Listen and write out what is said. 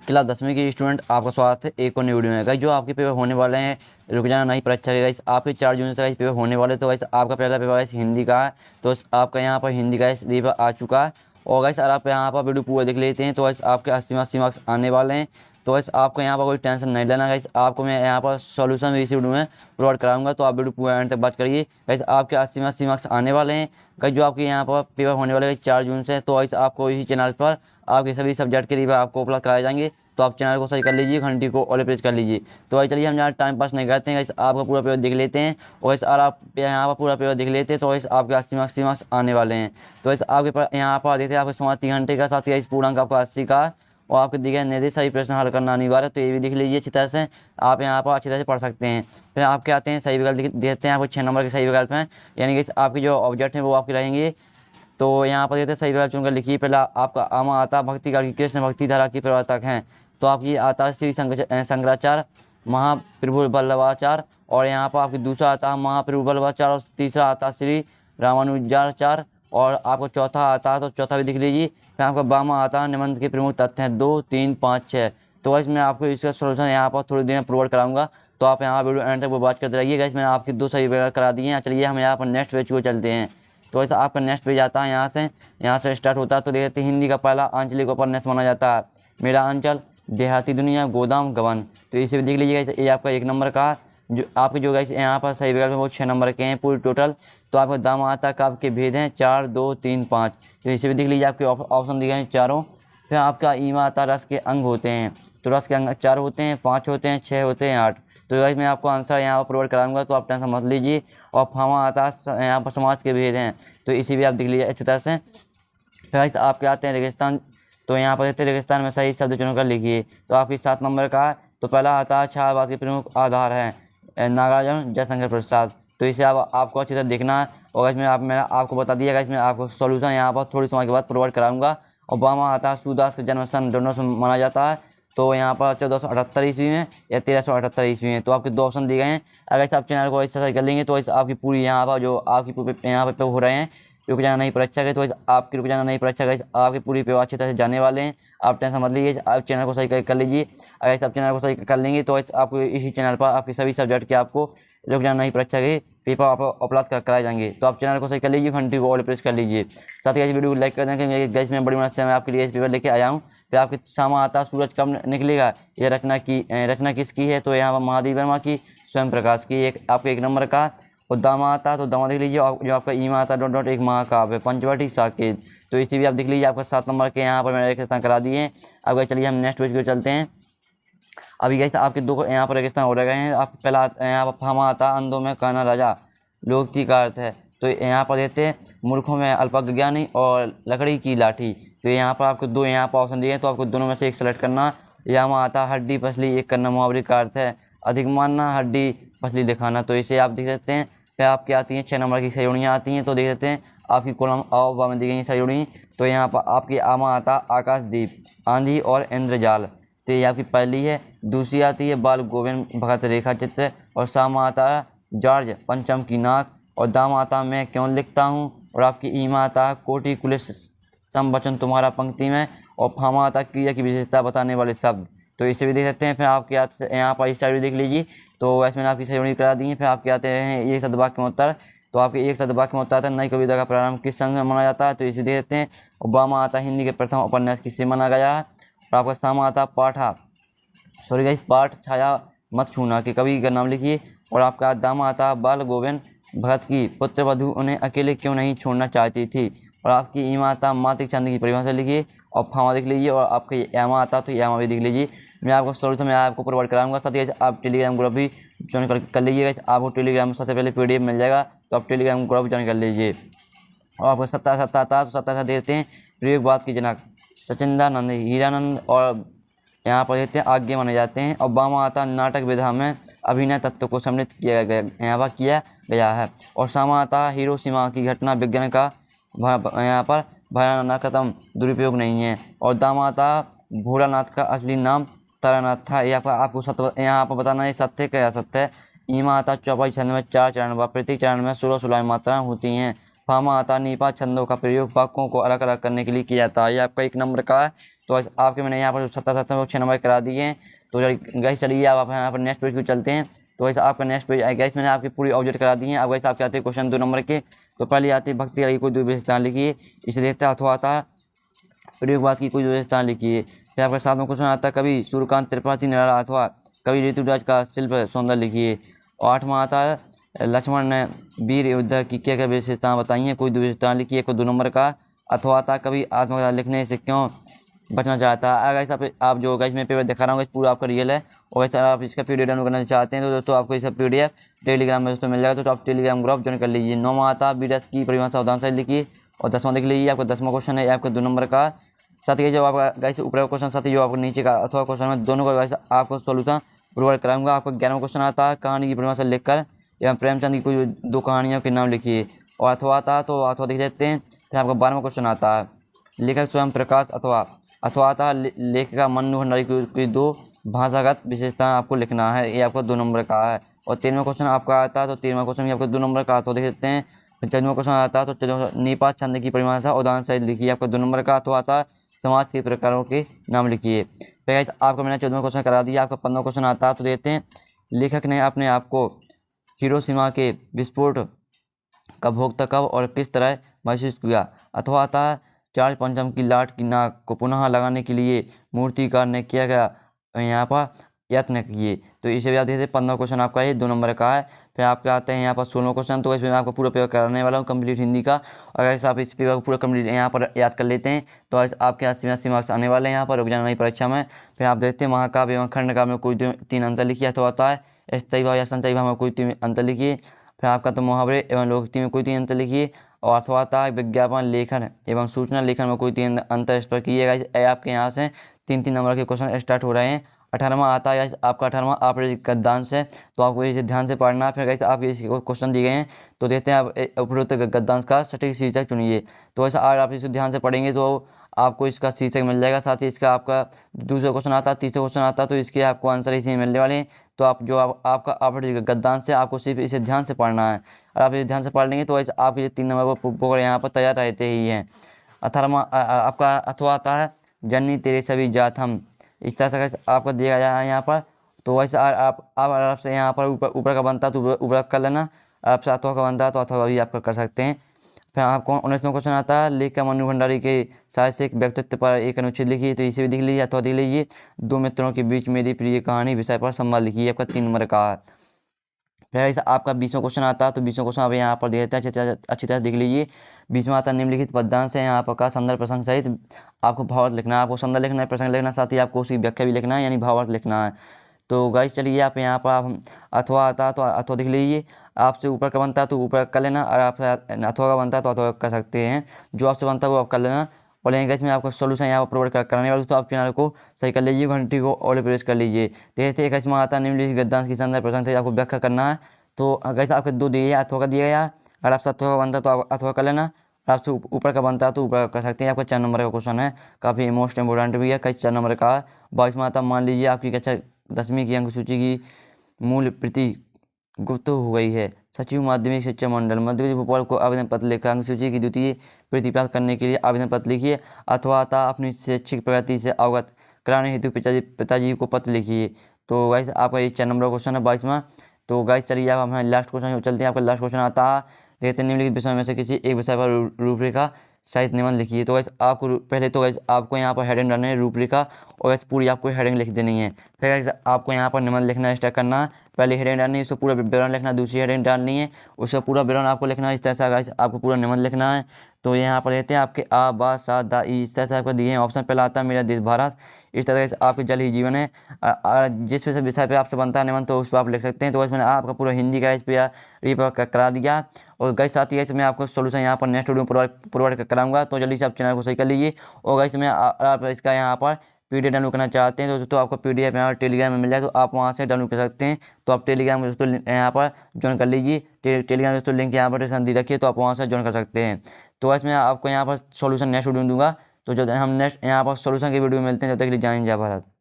Class 10वीं के student आपका स्वागत है एक और नई वीडियो में। गाइस जो आपके पेपर होने वाले हैं, रुक जाना नहीं परीक्षा के गाइस आपके 4 जून से गाइस पेपर होने वाले। तो गाइस आपका पहला पेपर गाइस हिंदी का है, तो आपका यहाँ पर हिंदी का पेपर आ चुका है। और गाइस अगर आप यहाँ पर वीडियो पूरा देख लेते हैं तो गाइस आपके 80 मार्क्स आने वाले हैं। तो गाइस आपको यहाँ पर कोई टेंशन नहीं लेना गाइस, आपको मैं यहाँ पर सॉल्यूशन भी इसी वीडियो में प्रोवाइड कराऊंगा, तो आप वीडियो पूरा एंड तक बात करिए। गाइस आपके 80 मार्क्स आने वाले हैं। गाइस जो आपके यहाँ पर पेपर होने वाले हैं 4 जून से, तो गाइस आपको इसी चैनल पर आपके सभी सब्जेक्ट के रिव्यू आपको उपलब्ध कराए जाएंगे। तो आप चैनल को सही कर लीजिए, घंटी को ऑल प्रेस कर लीजिए। तो भाई चलिए हम यहाँ टाइम पास नहीं करते हैं गाइस, आपका पूरा पेपर देख लेते हैं। और इस अगर आप यहाँ पर पूरा पेपर देख लेते हैं तो इस आपके 80 मार्क्स आने वाले हैं। तो इस आपके यहाँ पर देखते हैं आपके समाज 3 घंटे का, साथ ही इस पूर्णांक आपका 80 का, और आपके दिए गए निर्देश सही प्रश्न हल करना अनिवार्य है। तो ये भी देख लीजिए अच्छी तरह से, आप यहाँ पर अच्छी तरह से पढ़ सकते हैं। फिर आपके आते हैं सही विकल्प देते हैं, आपको 6 नंबर के सही विकल्प हैं, यानी कि आपके जो ऑब्जेक्ट हैं वो आपके रहेंगे। तो यहाँ पर देते हैं सही विकल्प चुनकर लिखिए। पहला आपका आमा आता भक्ति काल की कृष्ण भक्ति धारा की प्रवर्तक हैं, तो आपकी आता श्री शंकराचार्य महाप्रभु वल्लभाचार्य। और यहाँ पर आपकी दूसरा आता है महाप्रभु वल्लभाचार्य, और तीसरा आता श्री रामानुजाचार्य, और आपको चौथा आता है तो चौथा भी दिख लीजिए। फिर आपका बामा आता है निबंध के प्रमुख तथ्य हैं 2, 3, 5, 6। तो गाइस मैं आपको इसका सोल्यूशन यहाँ पर थोड़ी देर में प्रोवाइड कराऊंगा, तो आप यहाँ वीडियो एंड तक वो बात करते रहिए। गाइस मैंने आपकी 2 सही विकल्प करा दिए हैं। चलिए हम यहाँ पर नेक्स्ट पेज को चलते हैं। तो ऐसा आपका नेक्स्ट पेज आता है, यहाँ से स्टार्ट होता है। तो देखते हैं हिंदी का पहला आंचलिक उपन्यास माना जाता है मेरा अंचल, देहाती दुनिया, गोदाम गबन। तो इसे भी देख लीजिएगा, ये आपका 1 नंबर का। जो आपके जो गाइस यहाँ पर सही विकल्प है वो 6 नंबर के हैं पूरी टोटल। तो आपको दामा तक आपके भेद हैं 4, 2, 3, 5। तो इसे भी देख लीजिए, आपके ऑप्शन दिए गए हैं चारों। फिर आपका ईमा आता रस के अंग होते हैं, तो रस के अंग 4 होते हैं, 5 होते हैं, 6 होते हैं, 8। तो गाइस मैं आपको आंसर यहाँ पर प्रोवाइड कराऊंगा, तो आप टेंशन मत लीजिए। और फामा आता यहाँ पर समाज के भेद हैं, तो इसी भी आप देख लीजिए अच्छी तरह से। फिर गाइस आपके आते हैं रेगिस्तान, तो यहाँ पर देते हैं रेगिस्तान में सही शब्द चुनकर लिखिए। तो आपकी 7 नंबर का है। तो पहला आता है छायावाद के प्रमुख आधार है नागार्जुन जयशंकर प्रसाद। तो इसे आपको अच्छी तरह देखना है। और गाइस मैंने आपको बता दिया गाइस, मैं आपको सॉल्यूशन यहाँ पर थोड़ी समय के बाद प्रोवाइड कराऊंगा। और बामा आता है सूरदास का जन्म सन 1200 में माना जाता है, तो यहाँ पर 1478 ईस्वी में या 1378 ईस्वी में। तो आपके 2 ऑप्शन दिए गए हैं। अगर आप चैनल को ऐसा सही कर लेंगे तो इस आपकी पूरी यहाँ पर जो आपकी यहाँ पर हो रहे हैं रुक जाना नहीं परीक्षा के, तो आपकी रुक जाना नहीं परीक्षा के आपकी पूरी पेपर अच्छी तरह से जाने वाले हैं। आप टेंशन मत लीजिए, आप चैनल को सही कर लीजिए। अगर आप चैनल को सही कर लेंगे तो आपको इसी चैनल पर आपके सभी सब्जेक्ट के आपको रुक जाना नहीं परीक्षा के पेपर आप उपलब्ध कराए जाएंगे। तो आप चैनल को सही कर लीजिए, घंटी को ऑल प्रेस कर लीजिए। साथ ही इस वीडियो को लाइक कर दें, गैस में बड़ी मदद से मैं आपके लिए इस पेपर लेके आया हूँ। फिर आपके सामने आता सूरज कब निकलेगा, यह रचना किसकी है। तो यहाँ पर महादेव वर्मा की, स्वयं प्रकाश की। एक आपके 1 नंबर का। और दामा आता तो दामा देख लीजिए, जो आपका ईमा आता डॉट एक महाकाव्य पंचवटी साकेत। तो इसी भी आप देख लीजिए, आपका 7 नंबर के यहाँ पर मैंने रेगिस्तान करा दिए हैं। अब चलिए हम नेक्स्ट पेज को चलते हैं। अभी गाइस आपके 2 यहाँ पर रेगिस्तान हो रहे हैं। आप पहला यहाँ पर फामा आता अंधों में काना राजा, लोकती का अर्थ है। तो यहाँ पर देते हैं मूर्खों में अल्पज्ञानी और लकड़ी की लाठी। तो यहाँ पर आपको 2 यहाँ पर ऑप्शन दिए हैं, तो आपको दोनों में से एक सेलेक्ट करना। यामा आता हड्डी पसली एक करना, मुहावरे का अर्थ है अधिक मानना, हड्डी पसली दिखाना। तो इसे आप देख सकते हैं। फिर आपकी आती हैं 6 नंबर की सहयोड़ियाँ आती हैं, तो देख सकते हैं आपकी कॉलम अ में दी गई सहयोड़ी। तो यहाँ पर आपकी आमा आता आकाशदीप, आंधी और इंद्रजाल। तो ये आपकी पहली है। दूसरी आती है बाल गोविंद भगत रेखा चित्र, और सामा आता है जॉर्ज पंचम की नाक, और दाम आता मैं क्यों लिखता हूँ, और आपकी ईमा आता है कोटि कुलिस समवचन तुम्हारा पंक्ति में, और फामा आता क्रिया की विशेषता बताने वाले शब्द। तो इसे भी देख सकते हैं। फिर आपके यहाँ पर इस साइड भी देख लीजिए, तो इसमें आपकी सहयोगी करा दी है। फिर आपके आते हैं एक शब्द वाक्य में उत्तर। तो आपके एक शब्द वाक्य में उत्तर आता है नई कविता का प्रारंभ किस सन में माना जाता है। तो इसे देख सकते हैं। ओबामा आता हिंदी के प्रथम उपन्यास किससे माना गया है। और आपका सामा आता पाठ छाया मत छूना के कवि का नाम लिखिए। और आपका दामा आता बाल गोविंद भगत की पुत्र वधु उन्हें अकेले क्यों नहीं छोड़ना चाहती थी। और आपकी ईमा आता मातिक छंद की परिभाषा लिखिए, और फामा देख लीजिए। और आपका यामा आता तो यामा भी देख लीजिए। मैं आपको सॉल्यूशन मैं आपको प्रोवाइड कराऊंगा। साथ ही आप टेलीग्राम ग्रुप भी ज्वाइन कर लीजिएगा। आपको टेलीग्राम में सबसे पहले PDF मिल जाएगा, तो आप टेलीग्राम ग्रुप ज्वाइन कर लीजिए। और आपको 27 देते हैं प्रयोगवाद की जनक सचिंदानंद हीरानंद, और यहाँ पर देते हैं आज्ञा माने जाते हैं। और बामा आता नाटक विधा में अभिनय तत्व को सम्मिलित किया गया है। और सामा आता हिरोशिमा की घटना विज्ञान का यहाँ पर भयानकतम दुरुपयोग नहीं है। और दामा आता भोलानाथ का असली नाम तारानाथ था। आपको यहाँ पर बताना है सत्य क्या सत्य है। ईमा आता चौपाई छंद में 4 चरण व प्रत्येक चरण में 16 मात्राएं होती हैं। फामा आता नीपा छंदों का प्रयोग वाक्यों को अलग अलग करने के लिए किया जाता है। ये आपका 1 नंबर का है। तो गाइस आपके मैंने यहाँ पर 77 नंबर करा दिए हैं। तो गाइस चलिए आप यहाँ पर नेक्स्ट पेज को चलते हैं। तो वैसे आपका नेक्स्ट पेज गाइस मैंने आपकी पूरी ऑब्जेक्ट करा दी है। अब वैसे आपके आते हैं क्वेश्चन 2 नंबर के। तो पहले आते हैं भक्ति की कोई दो विशेषता लिखिए, इसे देखते अथवा आता है प्रयोगवाद की कोई विशेषता लिखिए। फिर आपका 7वां क्वेश्चन आता है कवि सूर्यकांत त्रिपाठी निराला अथवा कवि ऋतुराज का शिल्प सौंदर्य लिखिए। और 8वां आता है लक्ष्मण ने वीर योद्धा की क्या क्या विशेषताएं बताई हैं, कोई दो विशेषताएं लिखिए। कोई 2 नंबर का अथवा आता कवि आत्मकथा लिखने से क्यों बचना चाहता है। अगर आप जो गाइस मैं पेपर दिखा रहा हूँ पूरा आपका रियल है, और वैसे आप इसका पीडीएफ डाउनलोड करना चाहते हैं तो दोस्तों आपको इसका पीडीएफ टेलीग्राम में दोस्तों मिल जाएगा। तो आप टेलीग्राम ग्रुप ज्वाइन कर लीजिए। 9वां आता है बीरस की परिभाषा उदाहरण से लिखिए। और 10वां देख लीजिए, आपका 10वां क्वेश्चन है आपका 2 नंबर का। साथ ही जो आपका गाइस ऊपर का क्वेश्चन, साथ ही जो आपको नीचे का अथवा क्वेश्चन है, दोनों का गाइस आपको सोल्यूशन प्रोवाइड कराऊंगा। आपका 11वां क्वेश्चन आता है कहानी की परिभाषा लिखकर एवं प्रेमचंद की कोई 2 कहानियों के नाम लिखिए। और अथवा आता है तो अथवा देख लेते हैं। फिर आपका 12वां क्वेश्चन आता है लेखक स्वयं प्रकाश अथवा आता है लेखिका मन्नू भंडारी की 2 भाषागत विशेषताएं आपको लिखना है, ये आपको 2 नंबर का है। और 13वां क्वेश्चन आपका आता है तो 13वां क्वेश्चन भी आपको 2 नंबर का अथवा देख लेते हैं। फिर 14वां क्वेश्चन आता है तो निपात छंद की परिभाषा उदाहरण सहित लिखिए, आपको 2 नंबर का अथवा आता है समाज के प्रकारों के नाम लिखिए। फिर आपको मैंने 14वां क्वेश्चन करा दिया। आपका 15वां क्वेश्चन आता है तो देते हैं लेखक ने अपने आप को हिरोशिमा के विस्फोट का भोक्ता कब और किस तरह महसूस किया। अथवा आता है चार्ल्स पंचम की लाट की नाक को पुनः लगाने के लिए मूर्तिकार ने किया गया यहाँ पर यत्न किए। तो इसे भी आप देखते 15वां क्वेश्चन आपका ये 2 नंबर का है। फिर आपके आते हैं यहाँ पर 16वां क्वेश्चन। तो इसमें मैं आपको पूरा पेपर कराने वाला हूँ कंप्लीट हिंदी का। और अगर आप इस पेपर को पूरा कंप्लीट यहाँ पर याद कर लेते हैं तो आपके 80 मार्क्स आने वाले हैं यहाँ पर रुक जाना नहीं परीक्षा में। फिर आप देखते हैं महाकाव्य एवं खंडकाव्य में कोई 3 अंतर लिखिए। अथवा आता है स्थायी भाव या संचयी भाव में कोई 3 अंतर लिखिए। फिर आपका तो मुहावरे एवं लोकोक्ति में कोई 3 अंतर लिखिए। और अथवा आता है विज्ञापन लेखन एवं सूचना लेखन में कोई 3 अंतर इस पर कीजिएगा। आपके यहाँ से 3-3 नंबर के क्वेश्चन स्टार्ट हो रहे हैं। 18वां आता है आपका 18वां आपराधिक गद्यांश है, तो आपको इसे ध्यान से पढ़ना है। फिर कैसे आप इस क्वेश्चन दिए गए हैं तो देते हैं आप उपरोक्त गद्यांश का सटीक शीर्षक चुनिए। तो ऐसा आज आप इसे ध्यान से पढ़ेंगे तो आपको इसका शीर्षक मिल जाएगा। साथ ही इसका आपका दूसरा क्वेश्चन आता है, तीसरा क्वेश्चन आता है, तो इसके आपको आंसर इसी मिलने वाले हैं। तो आप जो आपका आपराधिक गद्यांश है आपको सिर्फ इसे ध्यान से पढ़ना है। और आप इसे ध्यान से पढ़ लेंगे तो ऐसे आपके ये 3 नंबर पर यहाँ पर तैयार रहते ही हैं। 18वां आपका अथवा आता है जननी तेरे सभी जात हम, इस तरह से कैसे आपको दिया गया है यहाँ पर। तो वैसे आप आराम से यहाँ पर ऊपर का बनता है तो ऊपर कर लेना, आपसे अथवा का बनता है तो अथवा भी आपका कर सकते हैं। फिर आपको 19वां क्वेश्चन आता है लेखक मन्नू भंडारी के साहित्यिक व्यक्तित्व पर एक अनुच्छेद लिखिए। तो इसे भी देख लीजिए अथवा देख लीजिए 2 मित्रों के बीच मेरी प्रिय कहानी विषय पर संवाद लिखिए, आपका 3 नंबर का है। फिर आपका 20वां क्वेश्चन आता है तो 20वां क्वेश्चन अब यहाँ पर देते हैं अच्छी तरह देख लीजिए। 20वां आता है निम्नलिखित पद्यांश है यहाँ पर का संदर्भ प्रसंग सहित आपको भावार्थ लिखना है। आपको संदर्भ लिखना है, प्रसंग लिखना है, साथ ही आपको उसकी व्याख्या भी लिखना है यानी भावार्थ लिखना है। तो गाइस चलिए आप यहाँ पर आप अथवा आता है तो अथवा देख लीजिए, आपसे ऊपर का बनता है तो ऊपर कर लेना, और आपसे अथवा का बनता है तो अथवा कर सकते हैं। जो आपसे बनता है वो आप कर लेना। और लेकिन गाइस मैं आपको सोल्यूशन यहाँ पर प्रोवाइड कराने वाला हूँ, तो आप चैनल को सही कर लीजिए, घंटी को ऑल प्रेस कर लीजिए। जैसे 21वां आता है निम्नलिखित गद्यांश की संदर्भ प्रसंग से आपको व्याख्या करना है। तो गाइस आपके 2 दिए अथवा का दिया गया, अगर आपसे अथवा का बनता है तो आप अथवा कर लेना, और आपसे ऊपर का बनता है तो ऊपर कर सकते हैं। आपका 4 नंबर का क्वेश्चन है, काफ़ी मोस्ट इंपोर्टेंट भी है, कई 4 नंबर का। 22वां आता मान लीजिए आपकी कक्षा 10वीं की अंक सूची की मूल प्रति गुप्त हो गई है। सचिव माध्यमिक शिक्षा मंडल मध्य प्रदेश भोपाल को आवेदन पत्र लिखा, अंक सूची की द्वितीय प्रति प्राप्त करने के लिए आवेदन पत्र लिखिए। अथवा आता अपनी शैक्षिक प्रगति से अवगत कराने हेतु पिताजी को पत्र लिखिए। तो गाइस आपका ये 4 नंबर क्वेश्चन है 22वां। तो गाइस चलिए अब हमें लास्ट क्वेश्चन चलते हैं। आपका लास्ट क्वेश्चन आता है देखते हैं निम्नलिखित विषय में से किसी एक विषय पर रूपरेखा साहित्य निबंध लिखिए। तो गाइस आपको पहले तो गाइस आपको यहाँ पर हेडिंग डालनी है रूपरेखा, और गाइस पूरी आपको हेडिंग लिख देनी है। फिर गाइस आपको यहाँ पर निबंध लिखना स्टार्ट करना है। पहले हेडिंग डालनी है, उसको पूरा विवरण लिखना, दूसरी हेडिंग डालनी है, उसका पूरा विवरण आपको लिखना है। इस तरह से गाइस आपको पूरा निबंध लिखना है। तो यहाँ पर देते हैं आपके आ बा सा दा ई, इस तरह से आपको दिए हैं। ऑप्शन पहला आता है मेरा देश भारत, इस तरह से आपके जल ही जीवन है। जिस विषय पे आपसे बनता है निबंध तो उस पर आप लिख सकते हैं। तो मैंने आपका पूरा हिंदी का इस पर रीपर करा दिया। और गाइस साथ ही मैं आपको सोल्यूशन यहाँ पर नेक्स्ट वीडियो प्रोवाइड कराऊंगा, तो जल्दी से आप चैनल को सही कर लीजिए। और गाइस मैं आप इसका यहाँ पर पीडीएफ डाउनलोड करना चाहते हैं तो आपको पीडीएफ यहाँ टेलीग्राम में मिल जाए, तो आप वहाँ से डाउनलोड कर सकते हैं। तो आप टेलीग्राम में दोस्तों यहाँ पर ज्वाइन कर लीजिए। टेलीग्राम में दोस्तों लिंक यहाँ पर दी रखिए, तो आप वहाँ से ज्वाइन कर सकते हैं। तो वैसे मैं आपको यहाँ पर सोल्यूशन नेक्स्ट वीडियो दूंगा। तो जब हम नेक्स्ट यहाँ पर सोल्यूशन की वीडियो मिलते हैं, जब तक के लिए जय हिंद जय भारत।